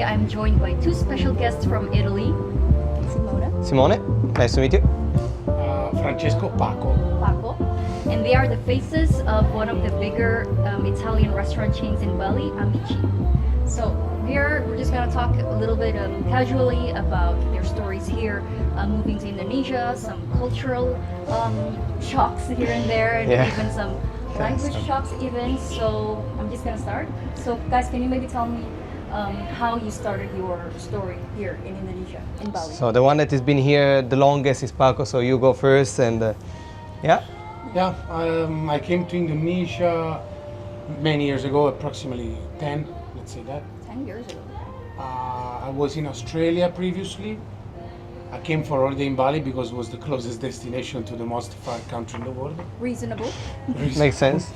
I'm joined by two special guests from Italy. Simone, nice to meet you. Francesco, Paco. And they are the faces of one of the bigger Italian restaurant chains in Bali, Amici. So here we're just going to talk a little bit casually about their stories here, moving to Indonesia, some cultural shocks here and there, and even some language shocks even. So I'm just going to start. So guys, can you maybe tell me how you started your story here in Indonesia, in Bali? So the one that has been here the longest is Paco, so you go first and I came to Indonesia many years ago, approximately 10, let's say that. 10 years ago. I was in Australia previously. I came for holiday in Bali because it was the closest destination to the most far country in the world. Reasonable. Makes sense.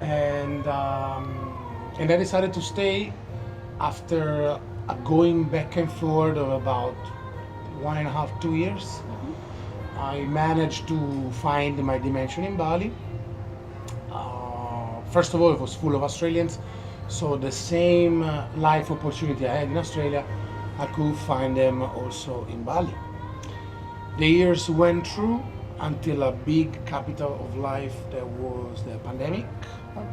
And I decided to stay after going back and forth of about 1.5, 2 years. I managed to find my dimension in Bali. First of all, it was full of Australians, so the same life opportunity I had in Australia, I could find them also in Bali. The years went through until a big capital of life that was the pandemic. Okay.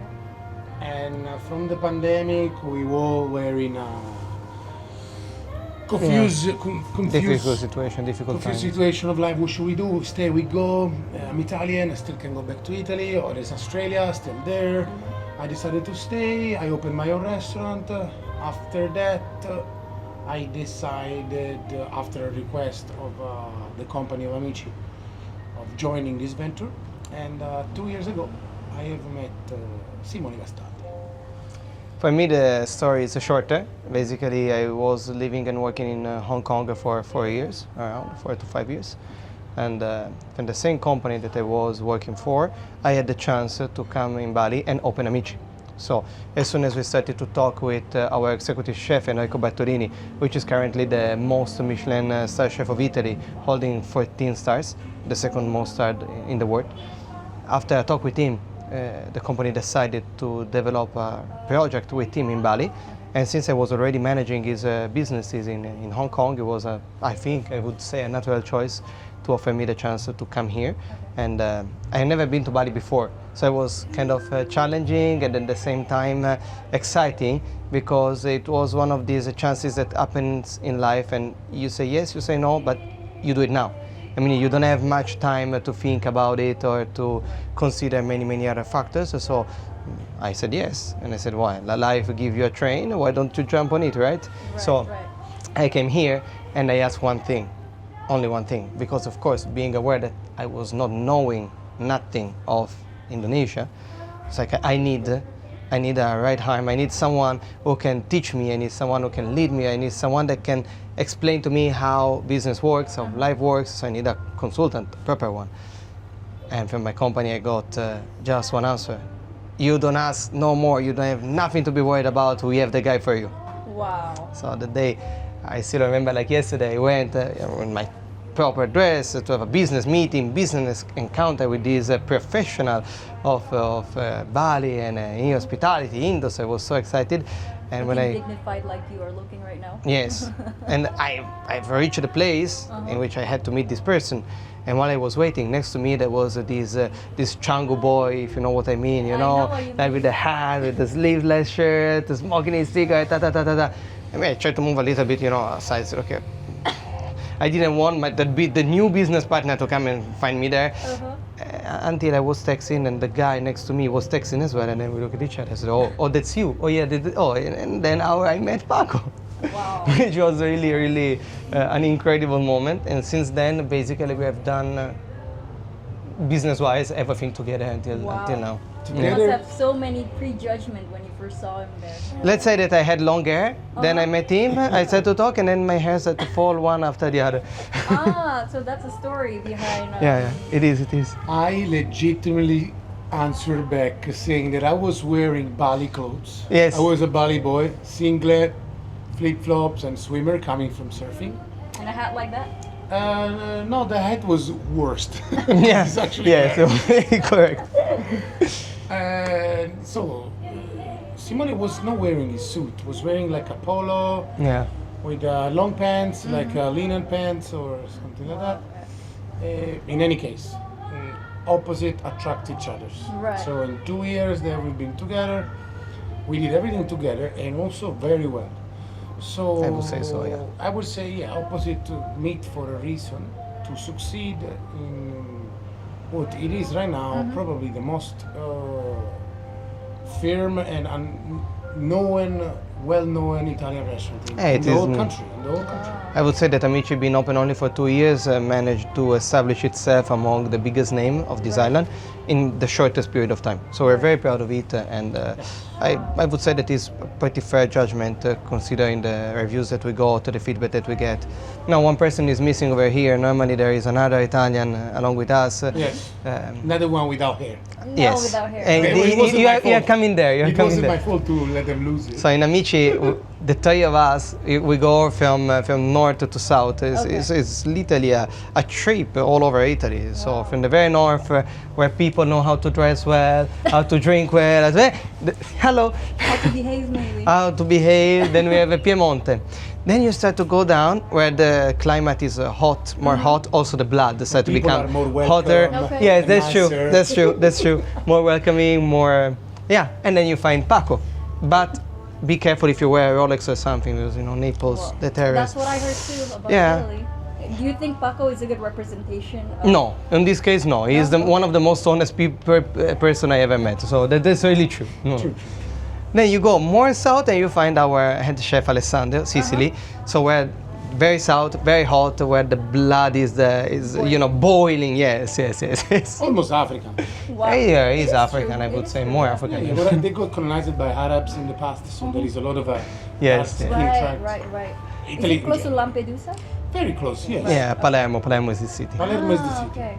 And from the pandemic, we all were in a confused situation of life. What should we do? Stay, we go. I'm Italian, I still can go back to Italy, or is Australia still there? I decided to stay. I opened my own restaurant. After that, I decided, after a request of the company of Amici, of joining this venture. And 2 years ago, I have met Simone and Paco. For me, the story is shorter. Basically, I was living and working in Hong Kong for 4 years, around 4 to 5 years. And from the same company that I was working for, I had the chance to come in Bali and open Amici. So as soon as we started to talk with our executive chef, Enrico Bartolini, which is currently the most Michelin star chef of Italy, holding 14 stars, the second most starred in the world. After I talked with him, the company decided to develop a project with him in Bali. And since I was already managing his businesses in Hong Kong, it was, I think, I would say, a natural choice to offer me the chance to come here. And I had never been to Bali before, so it was kind of challenging and at the same time exciting, because it was one of these chances that happens in life and you say yes, you say no, but you do it now. I mean, you don't have much time to think about it or to consider many other factors. So I said yes, and I said, why? Life give you a train, why don't you jump on it, right? I came here and I asked one thing, only one thing, because of course, being aware that I was not knowing nothing of Indonesia, it's like I need a right hand. I need someone who can teach me. I need someone who can lead me. I need someone that can explain to me how business works, how life works. So I need a consultant, a proper one. And from my company, I got just one answer. You don't ask no more. You don't have nothing to be worried about. We have the guy for you. Wow. So the day, I still remember like yesterday, I went in my proper dress to have a business meeting, business encounter with this professional of Bali and in hospitality, Indo. So I was so excited. And when dignified like you are looking right now. Yes, and I've reached the place in which I had to meet this person. And while I was waiting, next to me there was this Changu boy, if you know what I mean, you know like with the hat, with the sleeveless shirt, smoking his cigarette, I mean, I tried to move a little bit, aside. I said, okay. I didn't want the new business partner to come and find me there until I was texting, and the guy next to me was texting as well, and then we looked at each other. I said, oh, that's you. Oh, yeah, and then I met Paco. Wow. Which was really an incredible moment. And since then, basically, we have done business-wise everything together until now. You must have so many prejudgment when you first saw him there. Let's say that I had long hair, then I met him, I started to talk, and then my hair started to fall one after the other. So that's a story behind... Yeah, it is. I legitimately answered back saying that I was wearing Bali clothes. Yes. I was a Bali boy, singlet, flip-flops, and swimmer coming from surfing. And a hat like that? No, the hat was worst. Yeah, It's actually so correct. So Simone was not wearing his suit. Was wearing like a polo Yeah. with long pants, like linen pants or something like that. In any case, opposite attract each other. Right. So in 2 years that we've been together, we did everything together and also very well. So I would say so, yeah. I would say, yeah, opposite to meet for a reason to succeed in what it is right now, probably the most firm and well-known Italian restaurant in, It the is, whole country. In the whole country. I would say that Amici been open only for 2 years, managed to establish itself among the biggest name of this island in the shortest period of time. So we're very proud of it, and I would say that it's a pretty fair judgment considering the reviews that we got, the feedback that we get. Now one person is missing over here. Normally there is another Italian along with us. Yes. Another one without hair. No, Yes. without hair. And It wasn't my you are fault. coming there. You are It coming wasn't there. my fault to let them lose it. So in Amici, the three of us, we go from north to south. It's literally a trip all over Italy. So from the very north, where people know how to dress well, how to drink well, hello, How to behave, maybe. how to behave. Then we have a Piemonte. Then you start to go down where the climate is hot, more hot. Also the blood starts to People become are more welcome. hotter. Okay. Yes, and that's true. nicer. That's true. That's true. More welcoming, more. Yeah, and then you find Paco, but be careful if you wear a Rolex or something, because Naples, Well, the terrace. That's what I heard too about Yeah. Italy. Do you think Paco is a good representation? Of No, in this case, no. He is one of the most honest person I ever met. So that's really true. No. True. Then you go more south and you find our head chef Alessandro, Sicily. So we're very south, very hot, where the blood is boiling. Yes. Almost African. Wow. Yeah, he's It is African. true. I It would is say true, more yeah. African. Yeah, but they got colonized by Arabs in the past, so there is a lot of Yes, dark yeah. skin Right, tracks. right. Is Italy, it close to Lampedusa? very close, yes. Yeah, Palermo is the city. Palermo is the city. Okay.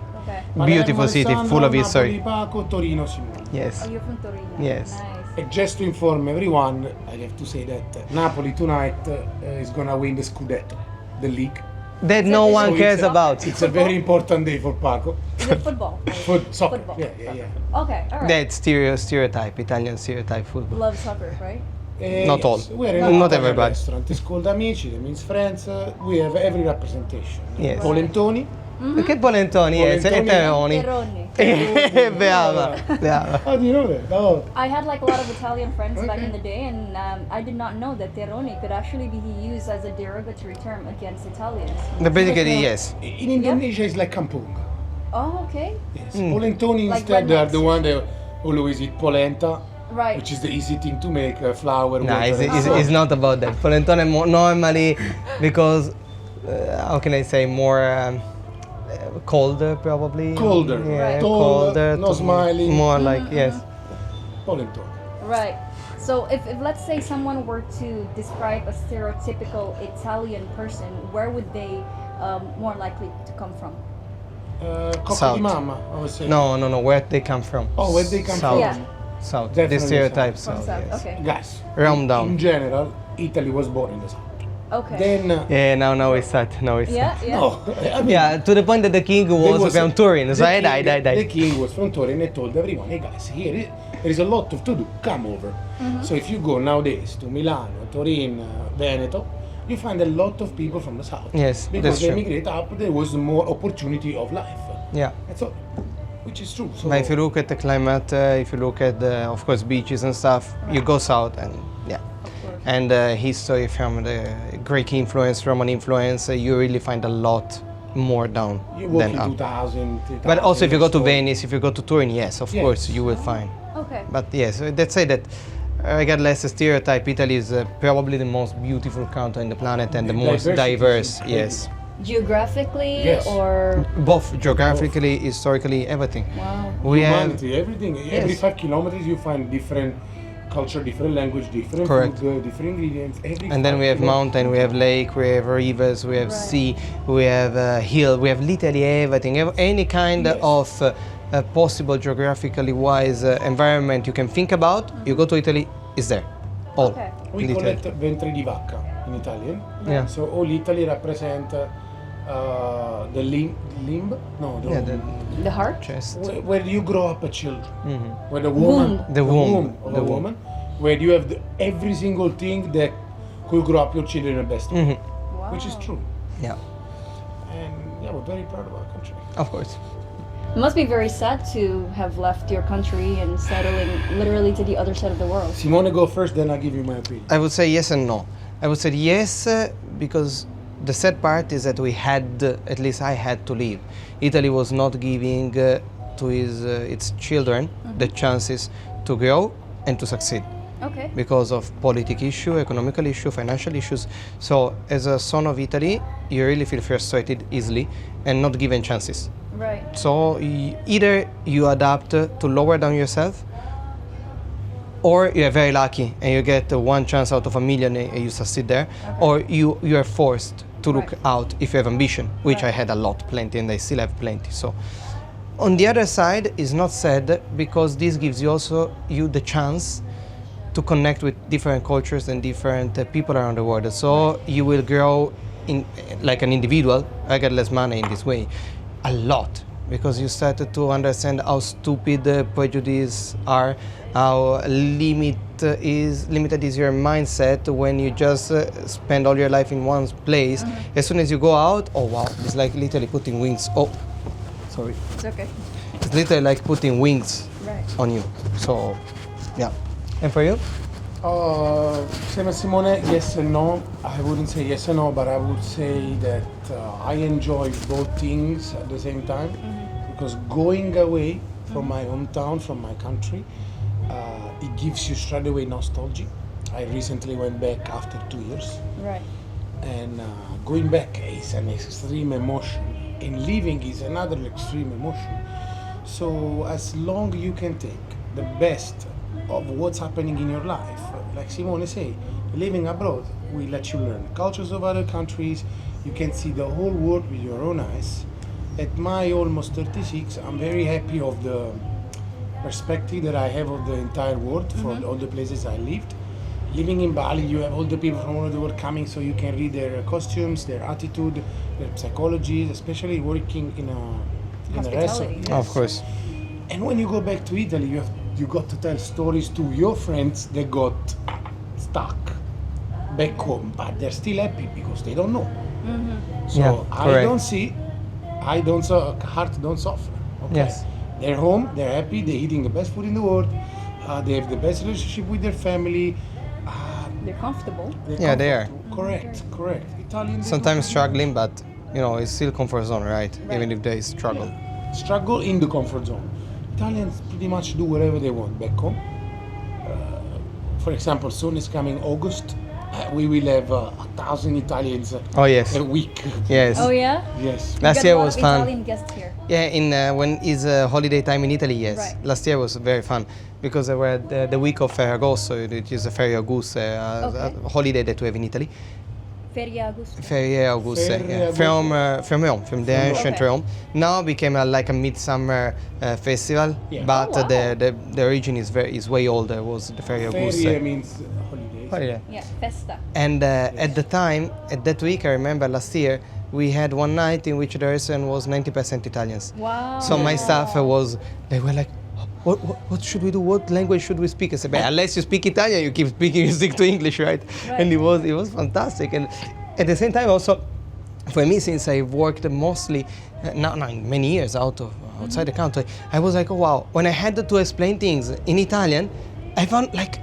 Beautiful Palermo, city, Alessandro, full of history. Napoli, Paco, Torino, Simone. Yes. Oh, you're from Torino. Yes. Nice. And just to inform everyone, I have to say that Napoli tonight is gonna win the Scudetto, the league. That no So one So cares it's a- about. It's a very important day for Paco. Is it football? Soccer. Football. Yeah. Okay, all right. That stereotype, Italian stereotype football. Love soccer, right? Not all. We're in Not an Italian everybody. restaurant. It's called Amici, that means friends. We have every representation. Yes. Polentoni. Che polentoni, yes, e Polentoni. terroni. Terroni. Brava. How do you know that? Oh. I had like a lot of Italian friends back Okay. in the day, and I did not know that terroni could actually be used as a derogatory term against Italians. But basically, yes. In Indonesia, it's like kampung. Oh, okay. Yes. Hmm. Polentoni Like instead are rednecks. the one that always eat polenta, Right. which is the easy thing to make, flour, No, water. it's not about that. Polentone normally, because, how can I say, more colder probably. Colder. Yeah, Right. Tall, colder. no smiling. More like, yes. Polentoni. Right. So if let's say someone were to describe a stereotypical Italian person, where would they more likely to come from? Cocco South. di mamma, I would say. No, where they come from. Oh, where they come South. from. Yeah. South. The Definitely stereotypes. From South, South. yes. Okay. Guys, Realm down. in general, Italy was born in the south. Okay. Then, Yeah, now we start. yeah. no, I mean, Yeah, to the point that the king there was from Turin. So the I king- died. The king was from Turin and told everyone, hey guys, there is a lot to do, come over. So if you go nowadays to Milano, Turin, Veneto, you find a lot of people from the south. Yes, Because that's they true. immigrate up, there was more opportunity of life. Yeah. That's all, which is true. So, But if you look at the climate, if you look at the, of course, beaches and stuff, you go south and yeah. And history from the Greek influence, Roman influence, you really find a lot more down you walk than in up. 2000, But also if you go to store. Venice, if you go to Turin, yes, of Yes. course, you will find. Okay. But yes, let's say that regardless of stereotype, Italy is probably the most beautiful country on the planet and the most Diversity is diverse, incredible. yes. Geographically Yes. or Both geographically, historically, everything. wow. We have, Humanity, everything. Every 5 kilometers you find different culture, different language, different Correct. food, different ingredients. and then we have mountain, we have lake, we have rivers, we have Right. sea, we have hill, we have literally everything. Any kind Yes. of possible geographically wise environment you can think about, you go to Italy, is there. All. Okay. We call literally. it ventre di vacca in Italian. Yeah. So all Italy represent the limb, no, the, Yeah, the The heart? chest. where you grow up a children. Mhm. Where the woman, The womb. of The a womb. woman where you have every single thing that could grow up your children in the best way, Wow. which is true. Yeah, And yeah, we're very proud of our country. of course. It must be very sad to have left your country and settling literally to the other side of the world. Simone, go first, then I'll give you my opinion. I would say yes and no. I would say yes because the sad part is that we had, at least I had to leave. Italy was not giving to its children the chances to grow and to succeed Okay. because of political issue, economical issue, financial issues. So as a son of Italy, you really feel frustrated easily and not given chances. Right. So either you adapt to lower down yourself, or you're very lucky and you get one chance out of a million and you succeed there, or you are forced to look Right. out if you have ambition, which Right. I had a lot, plenty, and I still have plenty. So on the other side, it's not sad because this gives you also the chance to connect with different cultures and different people around the world. So you will grow in like an individual, regardless manner in this way, a lot, because you started to understand how stupid prejudices are, how limited is your mindset when you just spend all your life in one place. As soon as you go out, oh wow, it's like literally putting wings. Oh, sorry. It's okay. It's literally like putting wings Right. on you. So, yeah. And for you? Same as Simone, yes and no. I wouldn't say yes and no, but I would say that I enjoy both things at the same time, because going away from my hometown, from my country, it gives you straight away nostalgia. I recently went back after 2 years, Right. and going back is an extreme emotion, and leaving is another extreme emotion. So as long you can take the best of what's happening in your life, like Simone say, living abroad will let you learn cultures of other countries. You can see the whole world with your own eyes. At my almost 36, I'm very happy of the perspective that I have of the entire world from all the places I lived. Living in Bali, you have all the people from all over the world coming, so you can read their costumes, their attitude, their psychology, especially working in a Hospitality. restaurant. Of course. And when you go back to Italy, you got to tell stories to your friends that got stuck back home, but they're still happy because they don't know. So Yeah, I correct. don't see, heart don't suffer. Okay? Yes. They're home, they're happy, they're eating the best food in the world, they have the best relationship with their family. They're comfortable. Yeah, they are. comfortable. Correct. Italian. they do Sometimes struggling, but it's still comfort zone, right? Even if there is struggle. struggle in the comfort zone. Italians pretty much do whatever they want back home. For example, soon is coming August. We will have 1,000 Italians Oh yes. a week. Yes. Oh yeah. Yes. We Last got year a lot was of fun. Italian guests here. Yeah, in when is holiday time in Italy, yes. Right. Last year was very fun because they were the week of Ferragosto, it is a Ferie Auguste, Okay. a holiday that we have in Italy. Feria Augusta. Ferie Auguste, Ferie yeah. Auguste. From Rome, from the ancient Okay. Rome. Now became like a midsummer festival, Yeah. but Oh, wow. the origin is way older. Was the Ferie Auguste. Ferie means holidays. Holiday. Yeah, festa. And at the time, at that week, I remember last year, we had one night in which the restaurant was 90% Italians. Wow. So my staff they were like, what should we do? What language should we speak? I said, "But unless you speak Italian, you keep speaking, you stick to English, right?" And it was fantastic. And at the same time, also, for me, since I worked mostly, now many years outside the country, I was like, oh wow, when I had to explain things in Italian, I found like,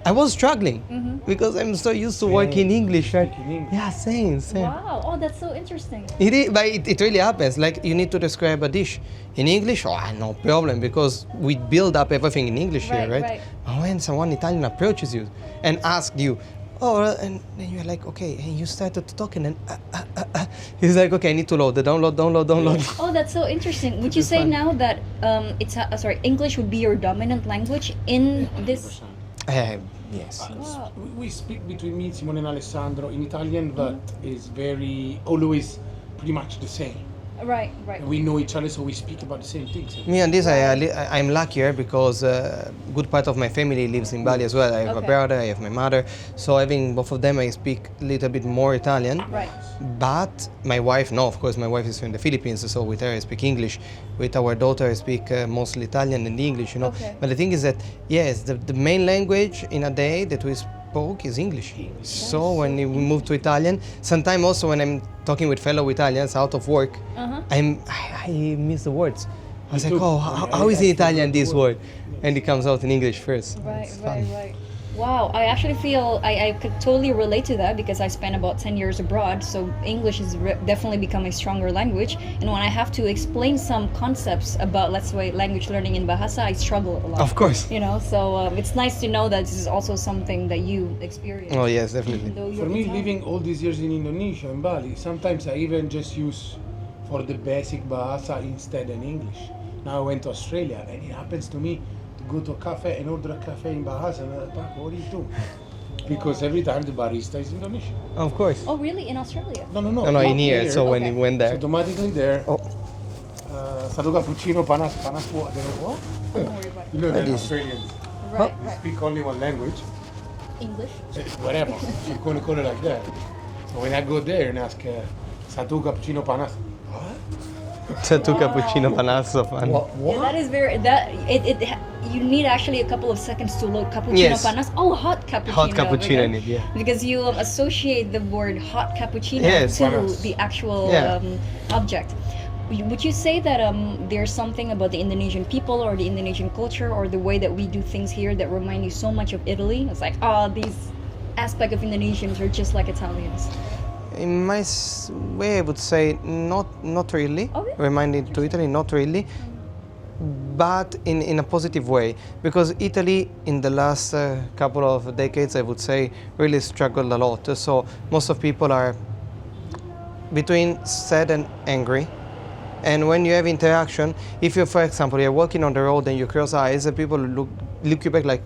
I was struggling because I'm so used to working in English, right? Speaking English. Yeah, same. Wow. Oh, that's so interesting. It is, but it really happens. Like you need to describe a dish in English, no problem, because we build up everything in English here, Right, right? right. But when someone Italian approaches you and asks you, and then you're like, okay, and you started to talk, and then he's like, okay, I need to download. Oh, that's so interesting. Would you say fun. now that English would be your dominant language in this? Yes. Wow. We speak between me, Simone and Alessandro in Italian, but it's very always pretty much the same. Right, right. And we know each other, so we speak about the same things. Me and this, I'm luckier because good part of my family lives in Bali as well. I have a Okay. brother, I have my mother. So having both of them, I speak a little bit more Italian. Right. But my wife, no, of course, my wife is from the Philippines, so with her I speak English. With our daughter, I speak mostly Italian and English, you know. Okay. But the thing is that, yes, the main language in a day that we spoke is English. So when we moved to Italian, sometimes also when I'm talking with fellow Italians out of work, I miss the words. I was like, too. oh, how is in Italian this word? And it comes out in English first. Right, It's fun. right. Wow, I actually feel I could totally relate to that because I spent about 10 years abroad, so English is definitely becoming a stronger language. And when I have to explain some concepts about, let's say, language learning in Bahasa, I struggle a lot. Of course. You know, so it's nice to know that this is also something that you experience. Oh yes, definitely. Though For you're me, Italian. living all these years in Indonesia and Bali, sometimes I even just use for the basic Bahasa instead in English. Now I went to Australia, and it happens to me to go to a cafe and order a cafe in Bahasa, and I'm like, "Paco, what do you do?" Because every time the barista is Indonesian. Of course. Oh, really? In Australia? No, No, in not here. So when Okay. you went So there. automatically there, Oh. satu cappuccino panas buat. What? Don't worry about it. You know that That is- Australians Right, right. speak only one language. English? Whatever. You're going to call it like that. So when I go there and ask, satu cappuccino panas. What? Two cappuccino panasso fun. Yeah, that is very you need actually a couple of seconds to load cappuccino Yes. panas. Oh, hot cappuccino. Hot cappuccino okay? in it, yeah. Because you associate the word hot cappuccino Yes. to Panas. the actual Yeah. object. Would you say that there's something about the Indonesian people or the Indonesian culture or the way that we do things here that remind you so much of Italy? It's like, oh, these aspect of Indonesians are just like Italians. In my way, I would say not really. Oh, really? Reminding to Italy, not really, but in a positive way. Because Italy, in the last couple of decades, I would say, really struggled a lot. So most of people are between sad and angry. And when you have interaction, if you, for example, you're walking on the road and you cross eyes, people look you back like,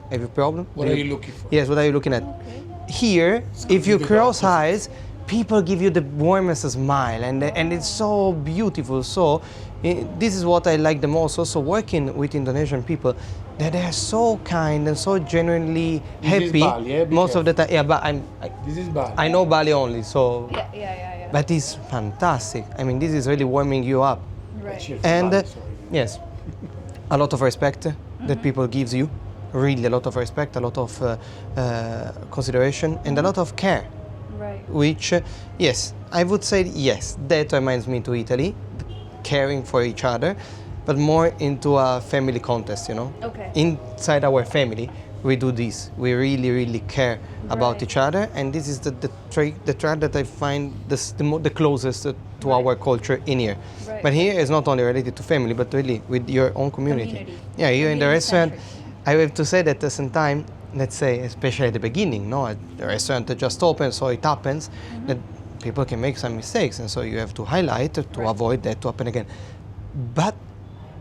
have you a problem? What are you looking for? Yes, what are you looking at? Okay. Here, if you completely cross opposite. eyes, people give you the warmest smile, and it's so beautiful. So this is what I like the most. Also working with Indonesian people, that they are so kind and so genuinely This is happy Bali, yeah? Be most of the time. Yeah, but This is bad. I know Bali only, so Yeah. but it's fantastic. I mean, this is really warming you up. Right. Cheers, And Bali, sorry. yes, a lot of respect that people gives you, really a lot of respect, a lot of consideration, and a lot of care. Right. Which, yes, I would say yes, that reminds me to Italy, caring for each other, but more into a family context, you know. Okay. Inside our family, we do this. We really care about Right. each other, and this is the trait that I find the closest to Right. our culture in here. Right. But here is not only related to family, but really with your own community. Community. Yeah, here in the restaurant, Community-centric. I have to say that sometimes, let's say, especially at the beginning, no, the restaurant just opens, so it happens that people can make some mistakes, and so you have to highlight to Right. avoid that to happen again. But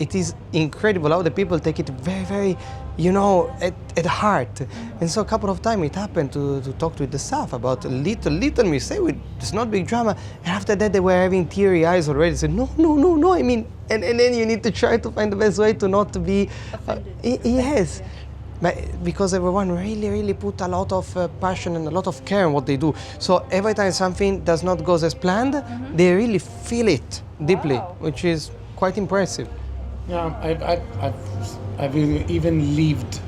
it is incredible how the people take it very, you know, at heart. And so a couple of times it happened to talk with the staff about a little mistake. It's not big drama. And after that they were having teary eyes already. Said no. I mean, and then you need to try to find the best way to not be Offended. yes. But because everyone really put a lot of passion and a lot of care in what they do. So every time something does not go as planned, they really feel it deeply, Wow. which is quite impressive. Yeah, I've even lived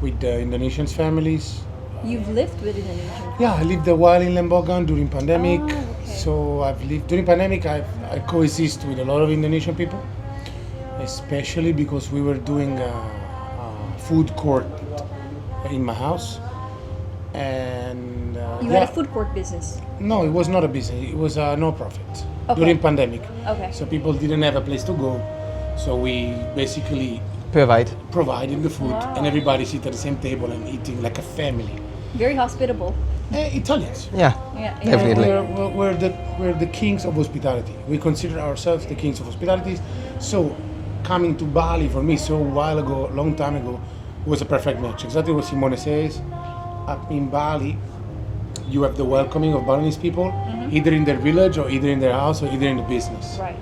with the Indonesian families. You've lived with Indonesian. Yeah, I lived a while in Lembogan during pandemic. Oh, okay. So I've lived during pandemic. I coexist with a lot of Indonesian people, especially because we were doing a food court in my house, and You yeah, had a food court business. no, it was not a business. It was a no profit Okay. during pandemic. Okay. So people didn't have a place to go, so we basically Provide. providing the food, Wow. and everybody sit at the same table and eating like a family. Very hospitable. Italians. Yeah. Yeah. Definitely. We're the kings of hospitality. We consider ourselves the kings of hospitality. So coming to Bali for me so a while ago, long time ago, was a perfect match. Exactly what Simone says. Up in Bali, you have the welcoming of Balinese people, either in their village or either in their house or either in the business. Right.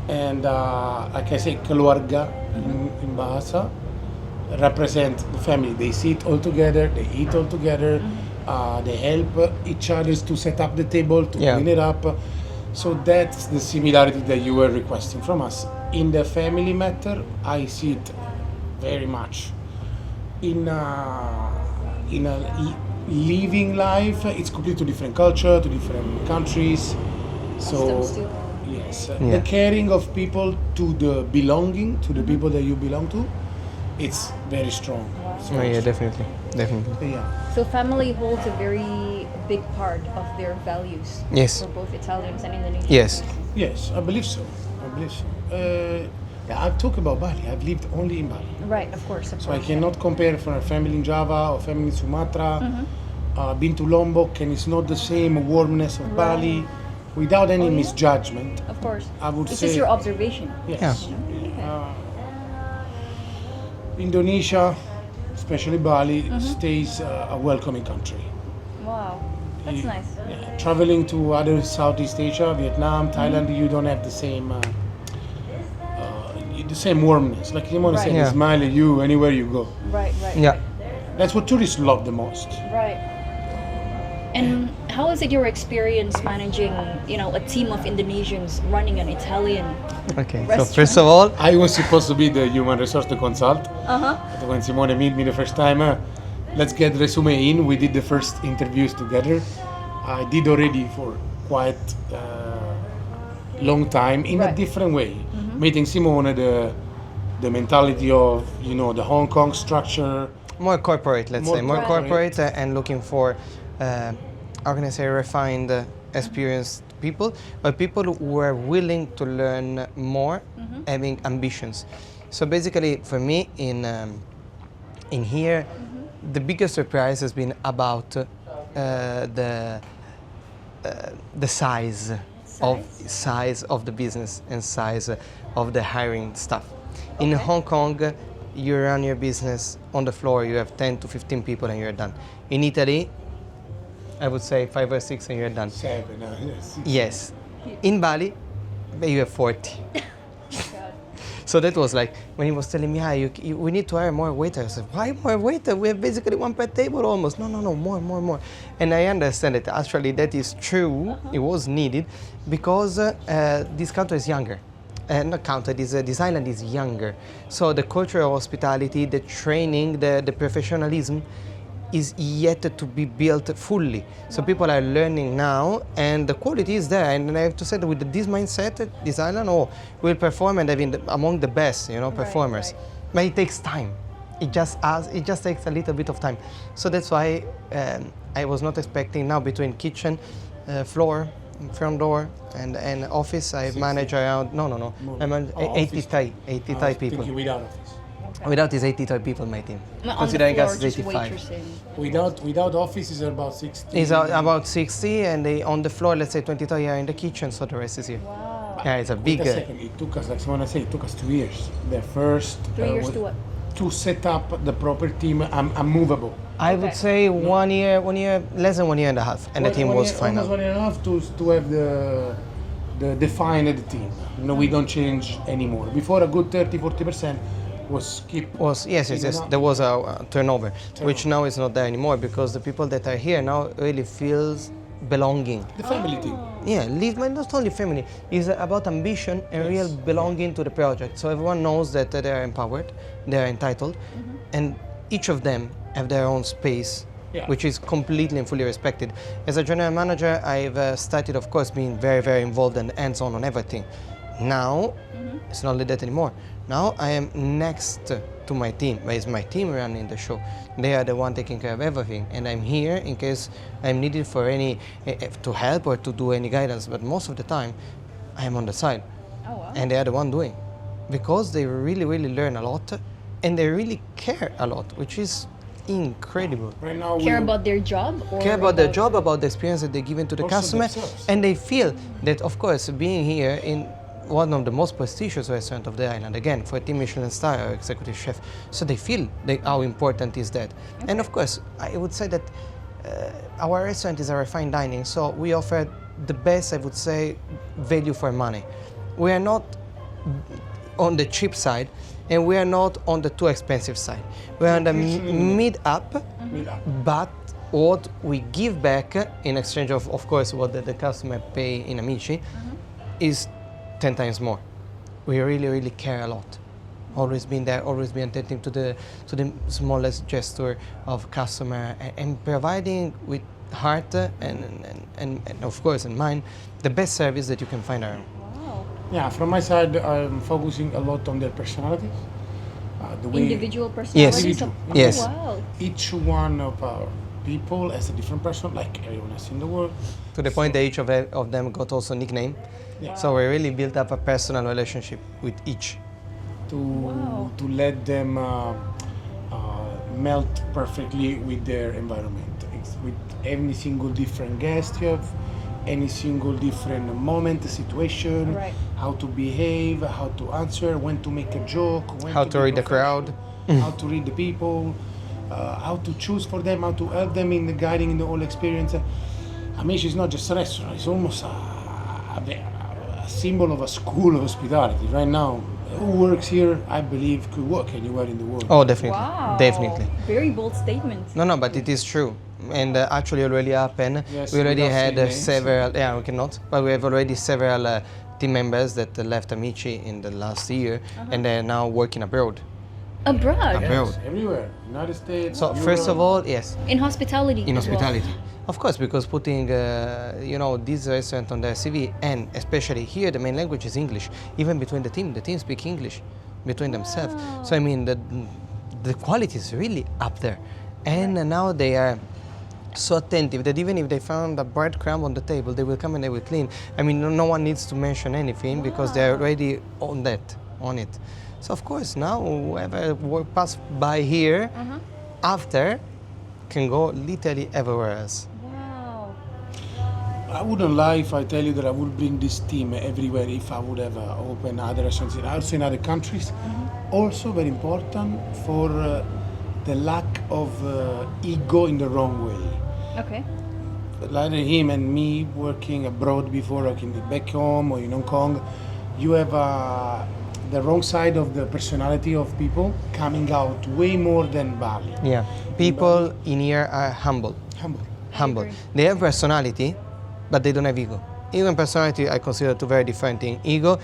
And like I say, keluarga in Bahasa represent the family. They sit all together, they eat all together, they help each other to set up the table, to clean it up. So that's the similarity that you were requesting from us. In the family matter, I see it very much. In a living life, it's completely different culture, to different countries. So Customs too. yes, the caring of people to the belonging, to the people that you belong to, it's very strong. So Oh, yeah, definitely. Definitely. yeah. So family holds a very big part of their values. Yes. For both Italians and Indonesians. Yes. Yes, I believe so. Yeah, I've talked about Bali. I've lived only in Bali. Right, of course. So I cannot compare for a family in Java or family in Sumatra. Been to Lombok, and it's not the same warmness of Bali. Without any misjudgment, Of course. I would It's say just your observation. yes. Indonesia, especially Bali, stays a welcoming country. Wow. That's nice. Yeah, traveling to other Southeast Asia, Vietnam, Thailand, you don't have the same warmness. Like Simone said, Yeah. they smile at you anywhere you go. Right, right. Yeah. That's what tourists love the most. Right. And how is it your experience managing, a team of Indonesians running an Italian? Okay. So Restaurant. first of all, I was supposed to be the human resource to consult. Uh-huh. But when Simone met me the first time, let's get resume in. We did the first interviews together. I did already for quite long time in a Right. different way. Meeting Simone, the mentality of the Hong Kong structure. more corporate, let's say, more More corporate, and looking for, how can I say, refined, experienced people, but people who are willing to learn more, having ambitions. So basically, for me, in here, the biggest surprise has been about the size of the business and size of the hiring staff. In Hong Kong, you run your business on the floor, you have 10 to 15 people and you're done. In Italy, I would say 5 or 6 and you're done. 7, yes. Yes. In Bali, you have 40. So that was like, when he was telling me, we need to hire more waiters. I said, why more waiters? We have basically one per table almost. No, more. And I understand that actually that is true, it was needed, because this country is younger. Not country, this island is younger. So the culture of hospitality, the training, the professionalism is yet to be built fully. So people are learning now, and the quality is there. And I have to say that with this mindset, this island will perform and have been among the best, performers. right. But it takes time. It just takes a little bit of time. So that's why I was not expecting now between kitchen, floor, front door, and office. I manage around I manage 80 Thai people. Thinking without office. Without these 80 Thai people, my team. On Considering the floor, us just 85. waitressing. Without office is about 60. It's about 60, and on the floor, let's say 20 Thai are in the kitchen, so the rest is here. Wow. Yeah, it's a Wait big. a second, it took us, like Simone said, it took us 2 years. The first 3 years to what? to set up the proper team, unmovable. I would say 1 year, less than 1 year and a half, and the team was final. Almost 1 year and a half to have the defined team. We don't change anymore. Before, a good 30-40% was keep. Yes. There was a turnover, which now is not there anymore because the people that are here now really feels belonging. The family team. Yeah, not only family, it's about ambition and real belonging to the project. So everyone knows that they are empowered, they are entitled, and each of them have their own space, which is completely and fully respected. As a general manager, I've started, of course, being very, very involved and hands-on on everything. Now, it's not like that anymore. Now I am next to my team, but it's my team running the show. They are the one taking care of everything, and I'm here in case I'm needed for any to help or to do any guidance. But most of the time, I am on the side, and they are the one doing, because they really, really learn a lot, and they really care a lot, which is incredible. Right now, Care about their job? Or Care about their job, about the experience that they give to the Also customer, themselves. and they feel that, of course, being here in one of the most prestigious restaurants of the island, again, for a team Michelin star or executive chef, so they feel how important is that. And of course, I would say that our restaurant is a refined dining, so we offer the best, I would say, value for money. We are not on the cheap side, and we are not on the too expensive side. We are on the mid-up, but what we give back in exchange of course, what the customer pay in Amici is 10 times more. We really, really care a lot. Always been there, always been attending to the smallest gesture of customer, and providing with heart and of course in mind the best service that you can find around. Wow. Yeah, from my side, I'm focusing a lot on their personalities. The way Individual personalities? Individual. Oh, Yes. wow. each one of our people has a different person, like everyone else in the world. To the point that each of them got also nickname. Yeah. So we really built up a personal relationship with each. To let them melt perfectly with their environment. It's with any single different guest you have, any single different moment, situation, Right. how to behave, how to answer, when to make a joke, when How to be read the crowd. professional, how to read the people, how to choose for them, how to help them in the guiding in the whole experience. Amici is not just a restaurant; it's almost a symbol of a school of hospitality. Right now, who works here, I believe, could work anywhere in the world. Oh, definitely, Wow. definitely. Very bold statement. No, but it is true, and actually already happened. Yes, we already without had saying names. several. Yeah, we cannot, but we have already several team members that left Amici in the last year, and they're now working abroad. Abroad? Abroad. Yes, everywhere, United States. So first of Europe. all, yes, In hospitality? in as well. hospitality. Of course, because putting this restaurant on their CV, and especially here, the main language is English. Even between the team speak English between themselves. So I mean, the quality is really up there, and now they are so attentive that even if they found a breadcrumb on the table, they will come and they will clean. I mean, no one needs to mention anything because they're already on it. So of course, now whoever pass by here after can go literally everywhere else. Wow. I wouldn't lie if I tell you that I would bring this team everywhere if I would have opened other restaurants, also in other countries. Also very important for the lack of ego in the wrong way. Okay. Like him and me working abroad before, like back home or in Hong Kong, you have the wrong side of the personality of people coming out way more than Bali. Yeah, people in here are humble. Humble. agree. They have personality, but they don't have ego. Ego and personality I consider two very different things. Ego,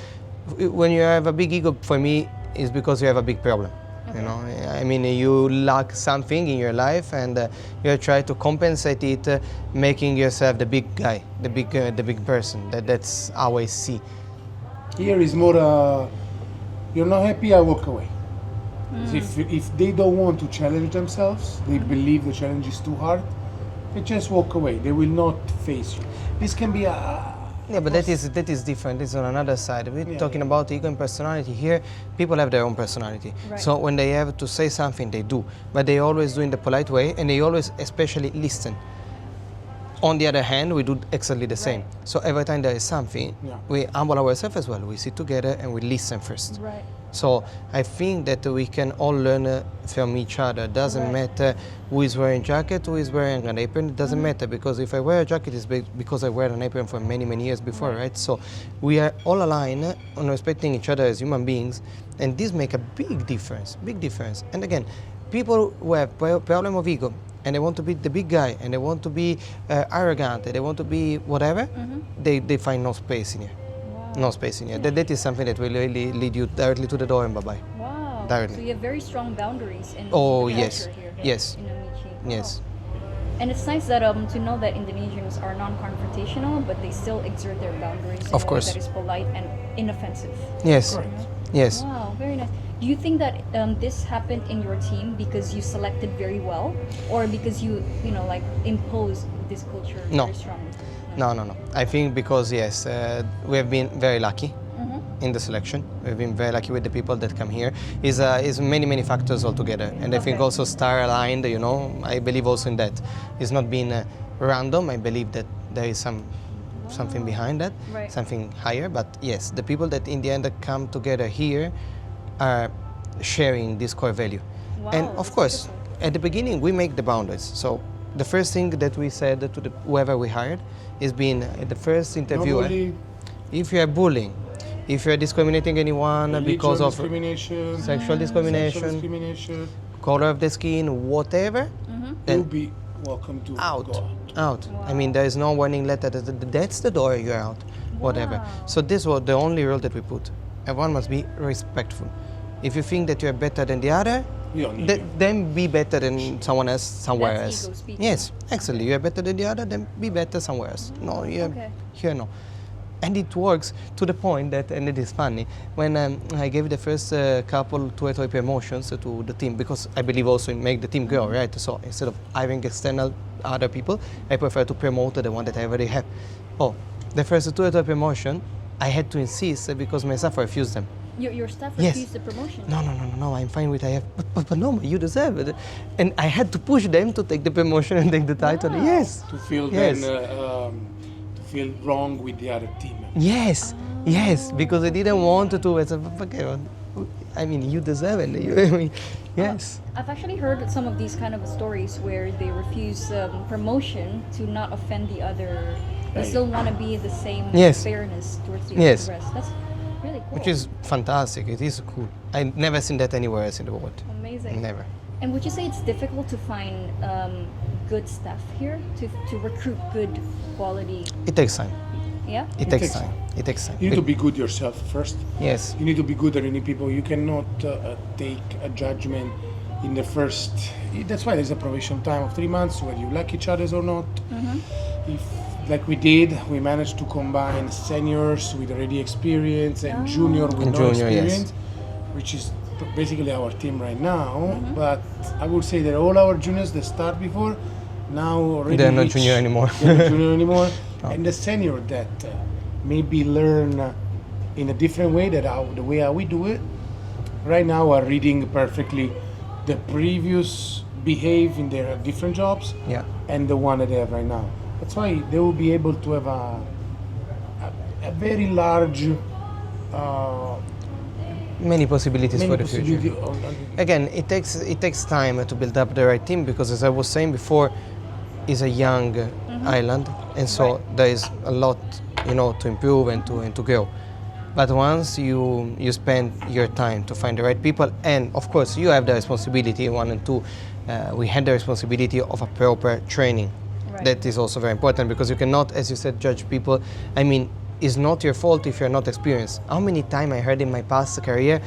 when you have a big ego, for me, is because you have a big problem. You know, I mean, you lack something in your life, and you try to compensate it, making yourself the big guy, the big person. That's how I see. Here is more, you're not happy, I walk away. If they don't want to challenge themselves, they believe the challenge is too hard, they just walk away. They will not face you. This can be Yeah, but that is different. It's on another side. We're talking about ego and personality. Here, people have their own personality. Right. So when they have to say something, they do. But they always do in the polite way, and they always especially listen. On the other hand, we do exactly the same. Right. So every time there is something, Yeah. we humble ourselves as well. We sit together and we listen first. Right. So I think that we can all learn from each other. Doesn't Right. matter who is wearing jacket, who is wearing an apron. It doesn't matter, because if I wear a jacket, it's because I wear an apron for many, many years before, right? So we are all aligned on respecting each other as human beings, and this make a big difference. Big difference. And again, people who have problem of ego and they want to be the big guy and they want to be arrogant and they want to be whatever, they find no space in here. Wow. No space in here. That is something that will really lead you directly to the door and bye-bye. Wow. Directly. So you have very strong boundaries in Oh, the yes. culture here. Yes. In Amici. Yes. Wow. And it's nice that to know that Indonesians are non-confrontational, but they still exert their boundaries in Of a way course. that is polite and inoffensive. Yes. Correct. Yes. Wow, very nice. Do you think that this happened in your team because you selected very well, or because you like imposed this culture No. very strongly? No. I think because, yes, we have been very lucky in the selection. We've been very lucky with the people that come here. Is many, many factors altogether. And I think Okay. also star aligned, I believe also in that. It's not been random. I believe that there is something behind that, Right. something higher. But yes, the people that in the end come together here are sharing this core value. Wow, And that's of course, beautiful. at the beginning, we make the boundaries. So the first thing that we said to whoever we hired is being the first interview. No bully, If you are bullying, if you are discriminating anyone because of discrimination, sexual discrimination, color of the skin, whatever, you'll then be welcome to out. go Out. I mean, there is no warning letter. That's the door. You're out. Whatever. Wow. So this was the only rule that we put. Everyone must be respectful. If you think that you're better than the other, We don't need you. then be better than someone else somewhere That's else. ego speaking. Yes, exactly. You're better than the other, then be better somewhere else. No, you're Okay. here no. And it works to the point that, and it is funny, when I gave the first couple 2 or 3 promotions to the team, because I believe also in make the team grow, right? So instead of hiring external other people, I prefer to promote the one that I already have. Oh, the first 2 or 3 promotion, I had to insist because my staff refused them. Your staff Yes. refused the promotion. No, I'm fine with I have, but no, you deserve it. And I had to push them to take the promotion and take the title. Wow. Yes. To feel Yes. then to feel wrong with the other team. Yes, yes, because I didn't want to. I said, okay, well, I mean, you deserve it. I mean, yes. I've actually heard some of these kind of stories where they refuse promotion to not offend the other. They still want to be the same Yes. fairness towards the Yes. rest. That's really cool. Which is fantastic. It is cool. I've never seen that anywhere else in the world. amazing. Never. And would you say it's difficult to find good staff here to recruit good quality? It takes time. Yeah. It takes time. It takes time. You need to be good yourself first. Yes. You need to be good at any people. You cannot take a judgment in the first. That's why there's a probation time of 3 months, whether you like each other or not. If, like we did, we managed to combine seniors with already experience and junior with And no junior, yes. experience, which is basically our team right now. But I would say that all our juniors that start before now already They're not reach- junior anymore. They're not junior anymore. And the senior that maybe learn in a different way that the way how we do it right now are reading perfectly the previous behave in their different jobs Yeah. and the one that they have right now. That's why they will be able to have a very large Many possibilities many for the future. possibility Again, it takes time to build up the right team because, as I was saying before, it's a young island, and so there is a lot, to improve and to grow. But once you spend your time to find the right people, and of course you have the responsibility, 1 and 2, we had the responsibility of a proper training. Right. That is also very important because you cannot, as you said, judge people. I mean, it's not your fault if you're not experienced. How many times I heard in my past career,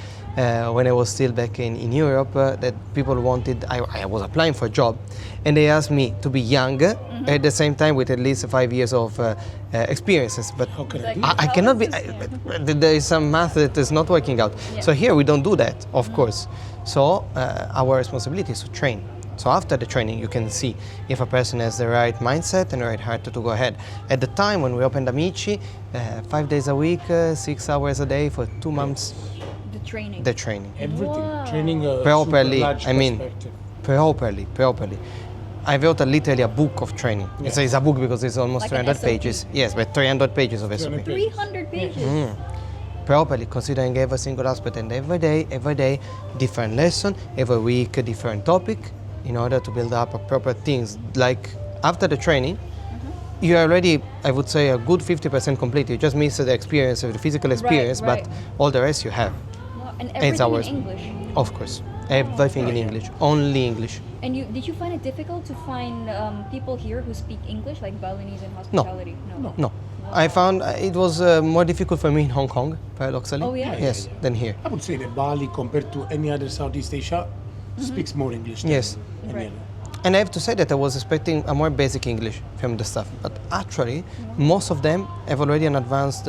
when I was still back in Europe, that people wanted, I was applying for a job, and they asked me to be younger at the same time with at least 5 years of experiences. But how can I Like- do I cannot be, Yeah. there is some math that is not working out. Yeah. So here we don't do that, of course. So our responsibility is to train. So after the training, you can see if a person has the right mindset and the right heart to go ahead. At the time when we opened Amici, 5 days a week, 6 hours a day for 2 months, The training. the training. everything Wow. training Properly, super large I mean, perspective. properly. I wrote literally a book of training. Yeah. It's a book because it's almost Like an 300 SOP. pages. Yes, but 300 pages of SOP. 300 pages. Properly considering every single aspect, and every day, different lesson, every week a different topic, in order to build up a proper things. Like after the training, you are already, I would say, a good 50% complete. You just miss the experience of the physical experience, right. but all the rest you have, Wow. And It's everything ours. in English. of course. Everything in English, only English. And did you find it difficult to find people here who speak English, like Balinese and hospitality? No. No, I found it was more difficult for me in Hong Kong, paradoxically. Oh, yeah? Yes, than here. I would say that Bali, compared to any other Southeast Asia, speaks more English. Than Yes. any Right. other. And I have to say that I was expecting a more basic English from the staff, but actually, most of them have already an advanced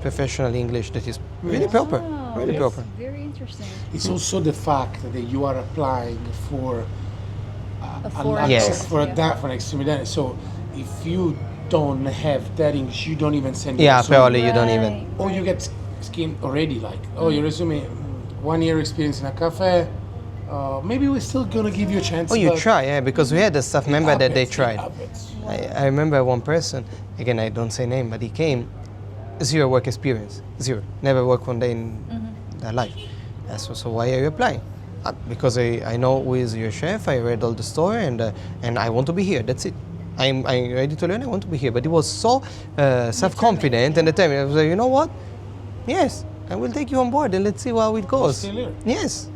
professional English that is really proper, Wow, really that's proper. Very interesting. It's also the fact that you are applying for A foreign Yes. course, for yeah. for an extreme. So if you don't have that English, you don't even send. Yeah, your resume. probably you don't even. Right, Or you get skimmed already. Like, oh, your resume, 1 year experience in a cafe. Maybe we're still gonna give you a chance. Oh, you but try, yeah, because we had a staff member that they happens, it tried. happens. I remember one person, again, I don't say name, but he came, 0 work experience, 0. Never worked one day in their life. So why are you applying? because I know who is your chef. I read all the story, and I want to be here. That's it. I'm ready to learn. I want to be here. But he was so self-confident, and the time I was like, you know what? Yes, I will take you on board, and let's see how it goes. Still here. Yes.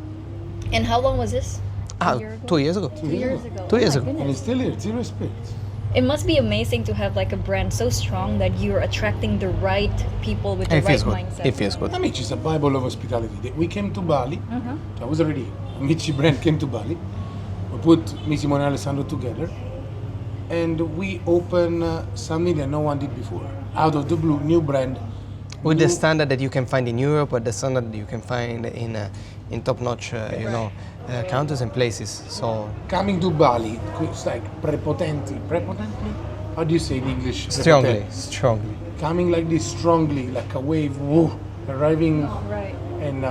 And how long was this? A year ago? 2 years ago. 2 years ago. 2 years Oh my ago. And goodness. it's still here, zero spirits. It must be amazing to have like a brand so strong that you're attracting the right people with the It right feels good. mindset. It feels good. Amici is a Bible of hospitality. We came to Bali. I was already here. Amici brand came to Bali. We put me, Simone and Alessandro together. And we opened something that no one did before. Out of the blue, new brand. With the new- standard that you can find in Europe, or the standard that you can find in top-notch, countries and places. So Coming to Bali, it's like prepotently. How do you say in English? strongly, Prepotent. strongly. Coming like this strongly, like a wave, whoa, arriving Right. and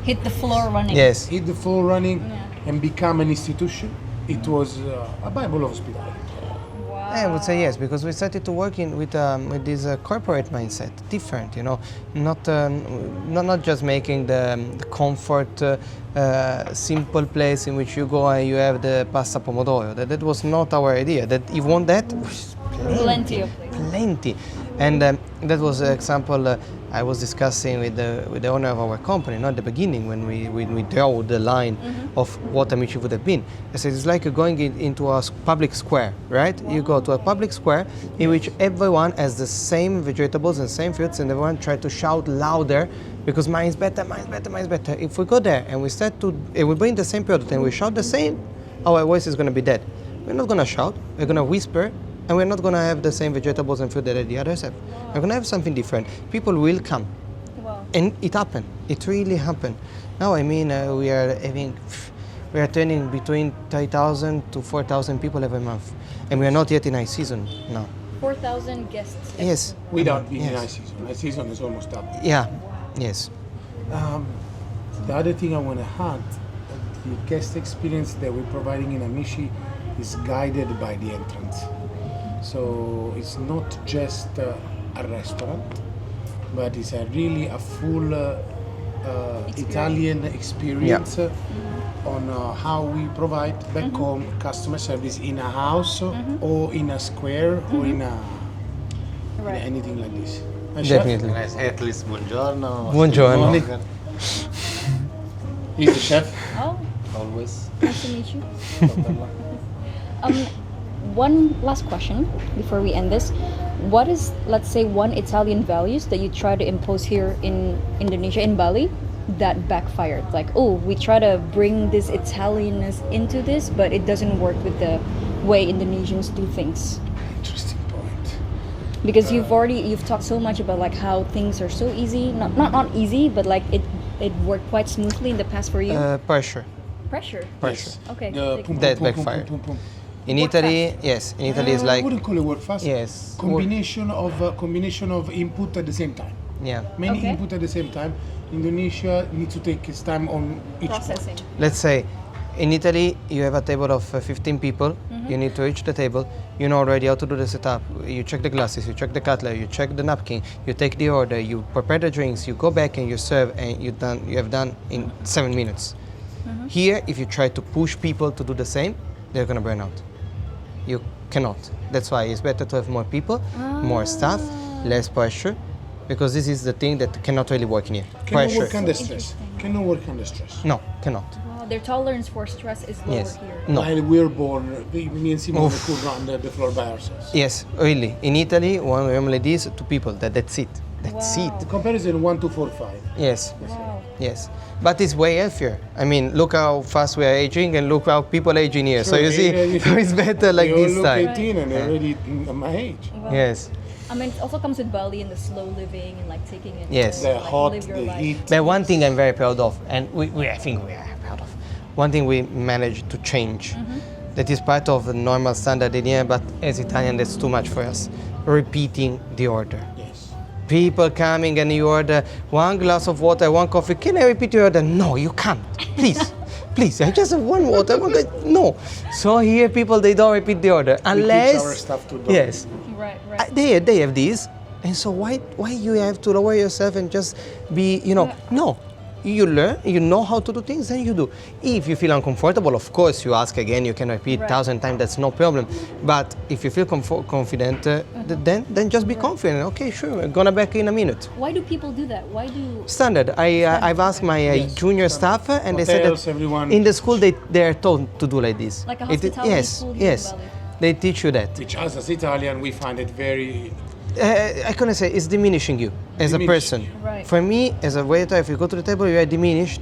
Hit the floor running. Yes. hit the floor running Yeah. and become an institution. It was a Bible of hospitality. Wow. I would say yes, because we started to work with this corporate mindset, different, not just making the comfort, simple place in which you go and you have the pasta pomodoro. That was not our idea. That you want that, Plenty of places. plenty, and that was an example. I was discussing with the owner of our company, not at the beginning when we draw the line of what Amici would have been. I said it's like going into a public square, right? You go to a public square in which everyone has the same vegetables and same fruits, and everyone try to shout louder because mine is better, mine is better, mine is better. If we go there and we start to, and we bring the same product and we shout the same, our voice is going to be dead. We're not going to shout. We're going to whisper. And we're not going to have the same vegetables and food that the others have. We're going to have something different. People will come. Wow. And it happened. It really happened. Now, I mean, we are turning between 3,000 to 4,000 people every month. And we are not yet in high season now. 4,000 guests. Yes. Without being in Yes. high season. High season is almost up. Yeah. Yes. The other thing I want to add, the guest experience that we're providing in Amici is guided by the entrance. So it's not just a restaurant, but it's really a full Italian experience on how we provide back home customer service in a house or in a square or in Right. anything like this. Chef? Definitely. Can I say at least buongiorno? Buongiorno. He's the chef. Oh, Always. nice to meet you. One last question before we end this. What is, let's say, one Italian values that you try to impose here in Indonesia, in Bali, that backfired? Like, oh, we try to bring this Italianness into this, but it doesn't work with the way Indonesians do things. Interesting point. Because you've talked so much about like how things are so easy, not easy, but like it worked quite smoothly in the past for you. Pressure. Pressure. Pressure. Okay. The like- pum, That pum, pum, backfired. pum, pum, pum. In Work Italy, yes. In Italy, it's I like, wouldn't call it work fast. yes. Combination of input at the same time. Yeah. Many Okay. input at the same time. Indonesia needs to take its time on each processing. part. Let's say in Italy you have a table of 15 people. You need to reach the table. You know already how to do the setup. You check the glasses, you check the cutlery, you check the napkin, you take the order, you prepare the drinks, you go back and you serve, and you have done in 7 minutes. Here, if you try to push people to do the same, they're gonna burn out. You cannot. That's why it's better to have more people, more staff, less pressure, because this is the thing that cannot really work in here. Cannot Pressure. work under stress. Interesting. Cannot work under stress. No, cannot. Wow, their tolerance for stress is lower Yes. here. No. While we're born, me and Simone Oof. could run the floor by ourselves. Yes, really. In Italy, one room like this, 2 people. That's it. That's Wow. it. The comparison 1 to 4, 5. Yes, Wow. yes. But it's way healthier. I mean, look how fast we are aging, and look how people aging here. So Sure, you see, it's better like they all this look time. 18 and they're already at my age. Wow. Yes. I mean, it also comes with Bali and the slow living and like taking it. Yes. slow, The like, hot, live your the life. heat. But one thing I'm very proud of, and I think we are proud of, one thing we managed to change, that is part of the normal standard in here, but as Italian, that's too much for us. Repeating the order. Yes. People coming and you order 1 glass of water, 1 coffee. Can I repeat your order? No, you can't. Please, please. I just have 1 water. No. So here, people they don't repeat the order unless. We teach our staff to do Yes, Right, right. they have these, and so why you have to lower yourself and just be no. you learn, you know how to do things, then you do. If you feel uncomfortable, of course, you ask again, you can repeat 1,000 times, that's no problem. But if you feel confident, then just be confident. Okay, sure, I'm gonna back in a minute. Why do people do that? Why do... Standard. I've asked my junior staff, and they said Hotels, that everyone- in the school they are told to do like this. Like a hospitality yes, school here in yes, Bali. they teach you that. Which us as Italian, we find it very... I couldn't say it's diminishing you as a person. Right. For me, as a waiter, if you go to the table, you are diminished.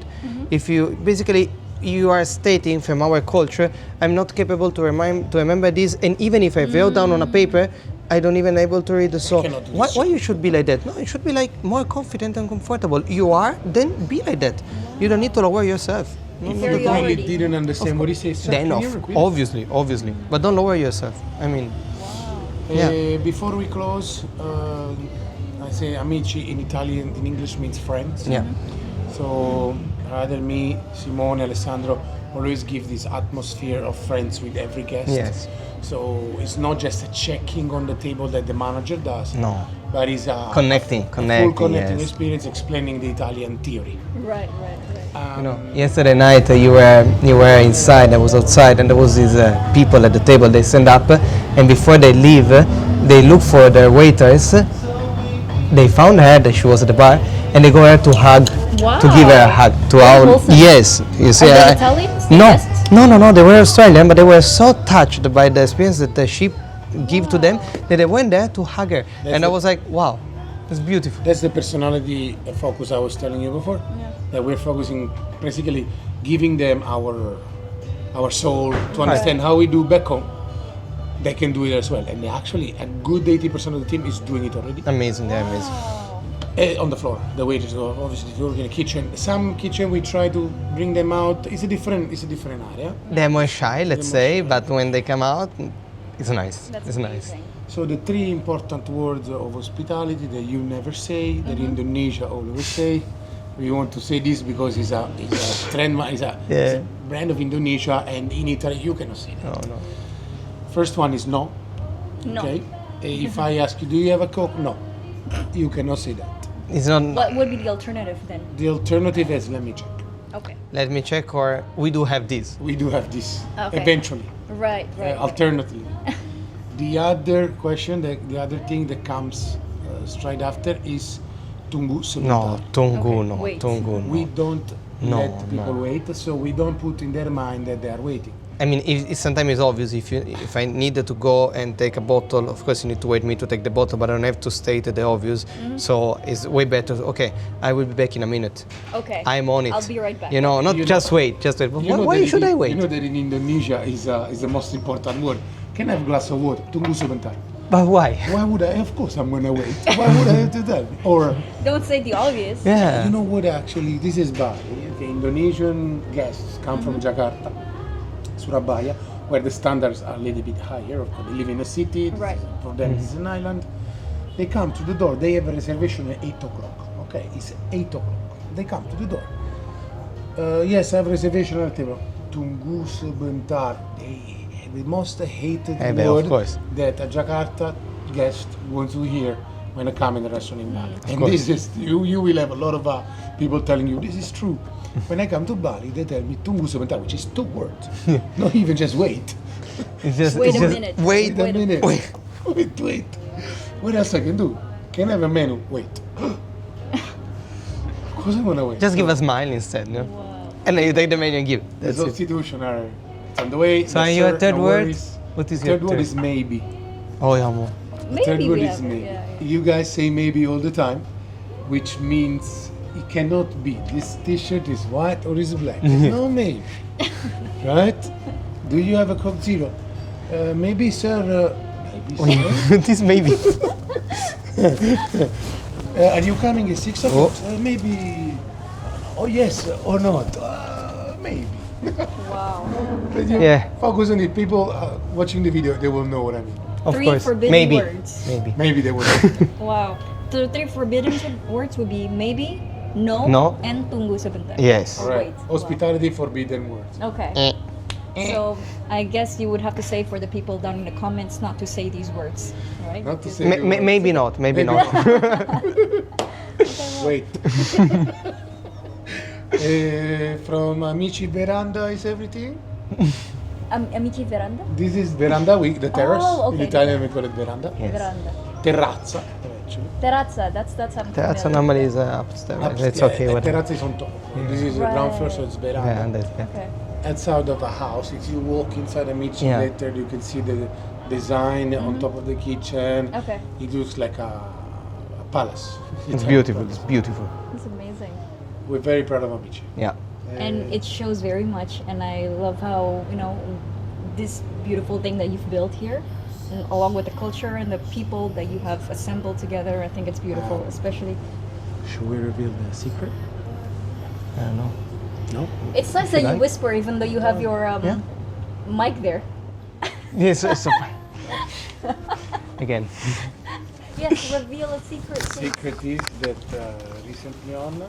If you basically you are stating from our culture, I'm not capable to remember this, and even if I wrote down on a paper, I don't even able to read. So cannot do this. why you should be like that? No, you should be like more confident and comfortable. You are, then be like that. You don't need to lower yourself. No, If no, you really Inferiority. didn't understand what he says, sir, then can you repeat? obviously, but don't lower yourself. I mean, yeah. Before we close, I say amici in Italian, in English means friends. Yeah. So rather me, Simone, Alessandro always give this atmosphere of friends with every guest. Yes. So it's not just a checking on the table that the manager does. No. But it's a Connecting, full connecting yes. experience, explaining the Italian theory. Right. You know, yesterday night you were inside, I was outside, and there was these people at the table. They stand up, and before they leave, they look for their waiters. They found her that she was at the bar, and they go her to hug, to give her a hug. To Very our wholesome. yes, you see. Are they Italians, the No, guests? no, they were Australian, but they were so touched by the experience that she give to them that they went there to hug her, and I was like, wow, it's beautiful. That's the personality focus I was telling you before. That we're focusing, basically giving them our soul to understand how we do back home. They can do it as well, and actually a good 80% of the team is doing it already. Amazing, they're amazing. On the floor, the waiters go. Obviously, if you work in a kitchen, some kitchen we try to bring them out. It's a different area. They're more shy, let's say, but when they come out, it's nice. That's it's nice. amazing. So the three important words of hospitality that you never say, that Indonesia always say. We want to say this because it's a trend, it's a brand of Indonesia, and in Italy you cannot say that. No. First one is no. No. Okay. If I ask you, do you have a Coke? No. You cannot say that. It's not. What would be the alternative then? The alternative is let me check. Okay. Let me check, or we do have this. We do have this Okay. eventually. Right. Alternatively. The other question, the other thing that comes straight after is tunggu sebentar. No, tungu, Okay, no, wait. tungu, no. We don't No, let people no. wait, so we don't put in their mind that they are waiting. I mean, sometimes it's obvious. If I needed to go and take a bottle, of course you need to wait me to take the bottle, but I don't have to state the obvious. So it's way better. Okay, I will be back in a minute. Okay. I'm on it. I'll be right back. You know, not You just know- wait, just wait. But You know why that should I wait? You know that in Indonesia is the most important word. Can I have a glass of water? Tunggu sebentar. But why? Why would I? Of course I'm gonna wait. Why would I have to do that? Or Don't say the obvious. Yeah. you know what? Actually, this is Bali. The Indonesian guests come from Jakarta, Surabaya, where the standards are a little bit higher. Of course, they live in a city. Right. For them, it's an island. They come to the door. They have a reservation at 8 o'clock. Okay, it's 8 o'clock. They come to the door. Yes, I have a reservation at the table. Tunggu sebentar. The most hated Of word course. that a Jakarta guest wants to hear when they come in a restaurant in Bali. And course. this is, you will have a lot of people telling you this is true. When I come to Bali, they tell me tunggu sebentar, which is 2 words. Not even just wait. It's just, Wait it's a just, minute. Wait, Wait a minute. Wait. Wait. What else I can do? Can I have a menu? Wait. Of course I'm gonna wait. Just give a smile instead, no? Wow. And then you take the menu and give. The That's it. substitution are it's on the way. So Yes, your sir, third no word? worries. What is your Third word is maybe. Oh, yeah, more. Maybe Third word we is have maybe. it. Yeah. You guys say maybe all the time, which means it cannot be. This T-shirt is white or is black. No, maybe. Right? Do you have a Coke Zero? Maybe, sir. Maybe, sir. This maybe. Are you coming at 6 o'clock? Maybe. Oh yes or not? Maybe. Wow. Yeah. Focus on it. People watching the video, they will know what I mean. Of 3 course. forbidden Maybe. words. Maybe. Maybe they will. Know. Wow. The 3 forbidden words would be maybe, no, No. and tunggu sebentar. Yes. Or Right. wait. Hospitality forbidden words. Okay. So I guess you would have to say for the people down in the comments not to say these words, right? Not to Just- say the words. Maybe not. Maybe not. Wait. From Amici Veranda is everything. Amici Veranda? This is Veranda, the terrace. Oh, okay. In Italian we call it Veranda. Yes. Veranda. Terrazza, actually. Terrazza, that's something. That's that- normally is upstairs. It's Upstairs, okay. What? Terrazza is on top. This is the ground floor, so it's Veranda. Yeah, and that's good. Okay. Outside of the house, if you walk inside Amici Yeah. later, you can see the design on top of the kitchen. Okay. It looks like a palace. It's beautiful. It's beautiful. It's amazing. We're very proud of Amici. Yeah. And it shows very much, and I love how, this beautiful thing that you've built here, and along with the culture and the people that you have assembled together. I think it's beautiful, especially. Should we reveal the secret? I don't know. No? It's nice that Should you I? whisper even though you have your Yeah. mic there. Yes. Again. Yes, reveal a secret. please. Secret is that recently on.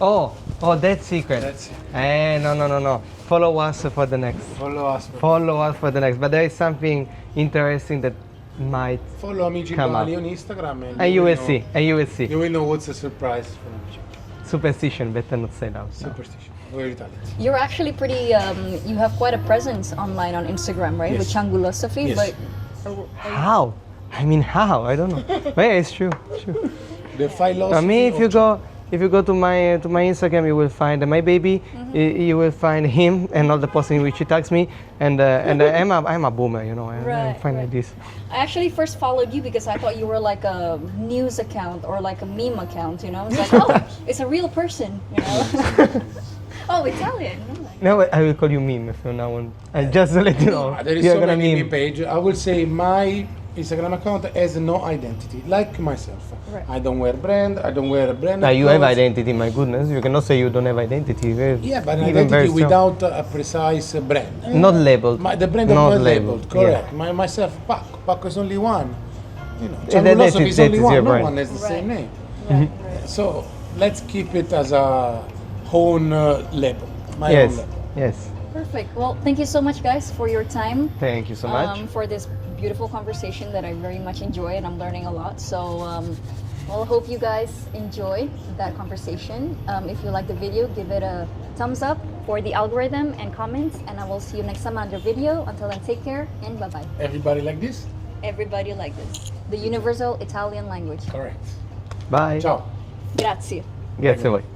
Oh, that's secret. That's it. No. Follow us for the next. Follow us. Follow us for the next. But there is something interesting that might. Follow Amici Come Bali up. on Instagram And you will know- see. And you will see. You will know what's the surprise from Amici. Superstition. Better not say that. No. Superstition. We're Italian. You're actually pretty. You have quite a presence online on Instagram, right? Yes. With Changulosophy, Yes. but. How? I mean, how? I don't know. But yeah, it's true. True. The philosophy. I mean, if of you go to my Instagram, you will find my baby. You will find him and all the posting which he tags me. And I'm a boomer, I Right, find right. like this. I actually first followed you because I thought you were like a news account or like a meme account, It's like, oh, it's a real person, Oh, Italian. Now I will call you meme from now on. And just to let you know, There is you're so gonna many meme. page. I will say my Instagram account has no identity, like myself. Right. I don't wear brand. I don't wear a brand. You have clothes. identity, my goodness. You cannot say you don't have identity. Yeah, but an Even very identity strong. without a precise brand. Not labeled. The brand is Not not labeled. Correct. Yeah. Myself, Paco. Paco is only one. That Changulosophy is is only your one. No brand. one has the Right. same name. Right, So let's keep it as a own label. My own Yes, label. yes. Perfect. Well, thank you so much, guys, for your time. Thank you so much. For this beautiful conversation that I very much enjoy, and I'm learning a lot. So, well, I hope you guys enjoy that conversation. If you like the video, give it a thumbs up for the algorithm and comments. And I will see you next time on another video. Until then, take care and bye bye. Everybody like this? Everybody like this. The universal Italian language. Correct. Bye. Ciao. Grazie. Grazie a voi.